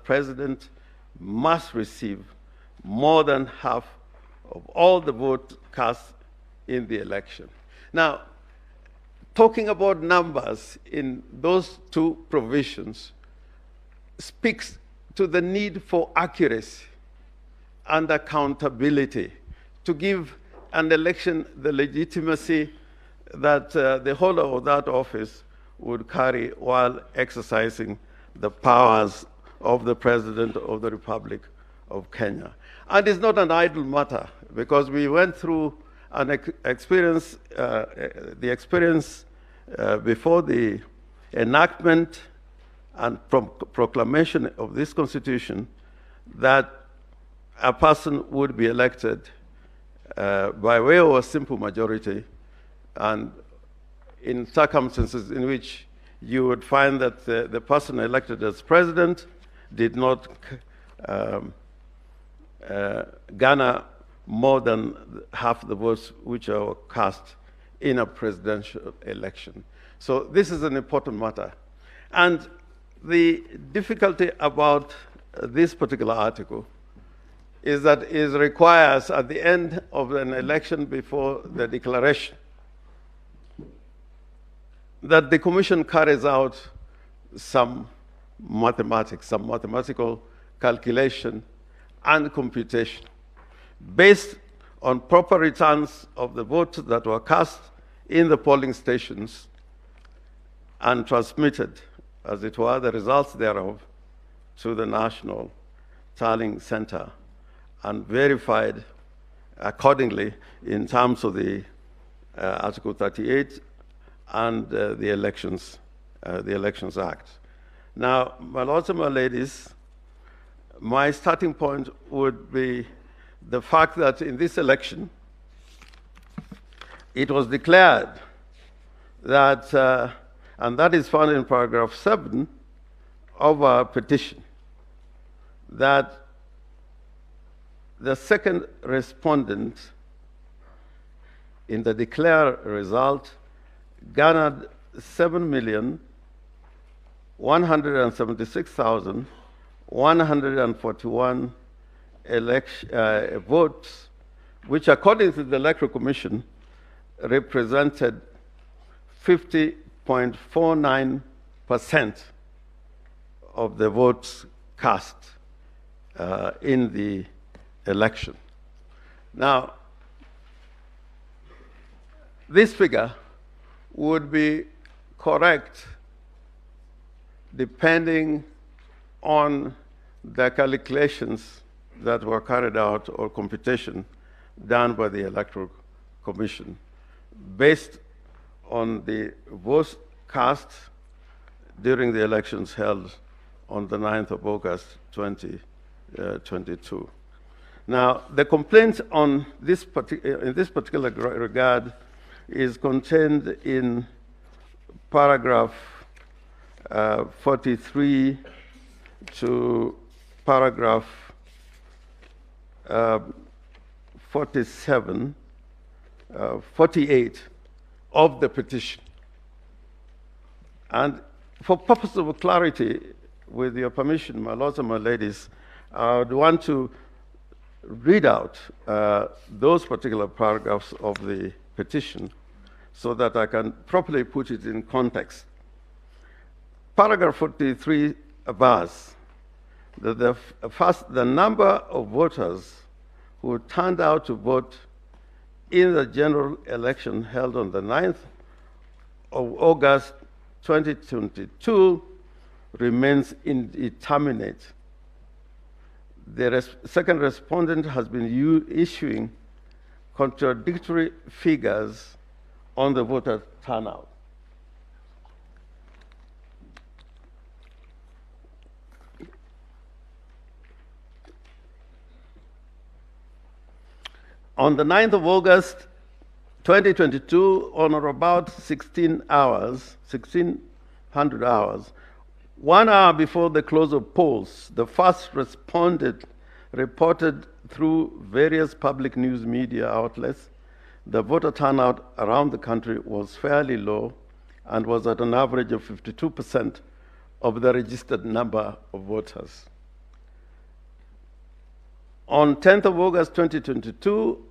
president must receive more than half of all the votes cast in the election. Now, talking about numbers in those two provisions speaks to the need for accuracy and accountability to give an election the legitimacy that the holder of that office would carry while exercising the powers of the President of the Republic of Kenya. And it's not an idle matter, because we went through an experience, before the enactment and proclamation of this Constitution, that a person would be elected by way of a simple majority, and in circumstances in which you would find that the person elected as president did not garner more than half the votes which are cast in a presidential election. So this is an important matter. And the difficulty about this particular article is that it requires, at the end of an election before the declaration, that the Commission carries out some mathematics, some mathematical calculation and computation based on proper returns of the votes that were cast in the polling stations and transmitted, as it were, the results thereof to the National Tallying Center and verified accordingly in terms of the Article 38 and the Elections Act. Now, my lords and my ladies, my starting point would be the fact that in this election, it was declared that, and that is found in paragraph 7 of our petition, that the second respondent in the declared result garnered 7,176,141 votes, which according to the Electoral Commission represented 50.49% of the votes cast in the election. Now, this figure would be correct depending on the calculations that were carried out or computation done by the Electoral Commission based on the votes cast during the elections held on the 9th of August 2022. Now, the complaint on this in this particular regard is contained in paragraph 43 to paragraph 48 of the petition. And for purpose of clarity, with your permission, my lords and my ladies, I would want to read out those particular paragraphs of the petition so that I can properly put it in context. Paragraph 43 bars that the number of voters who turned out to vote in the general election held on the 9th of August 2022 remains indeterminate. The second respondent has been issuing contradictory figures on the voter turnout. On the 9th of August 2022, on or about 1600 hours, 1 hour before the close of polls, the first respondent reported through various public news media outlets the voter turnout around the country was fairly low and was at an average of 52% of the registered number of voters. On 10th of August 2022,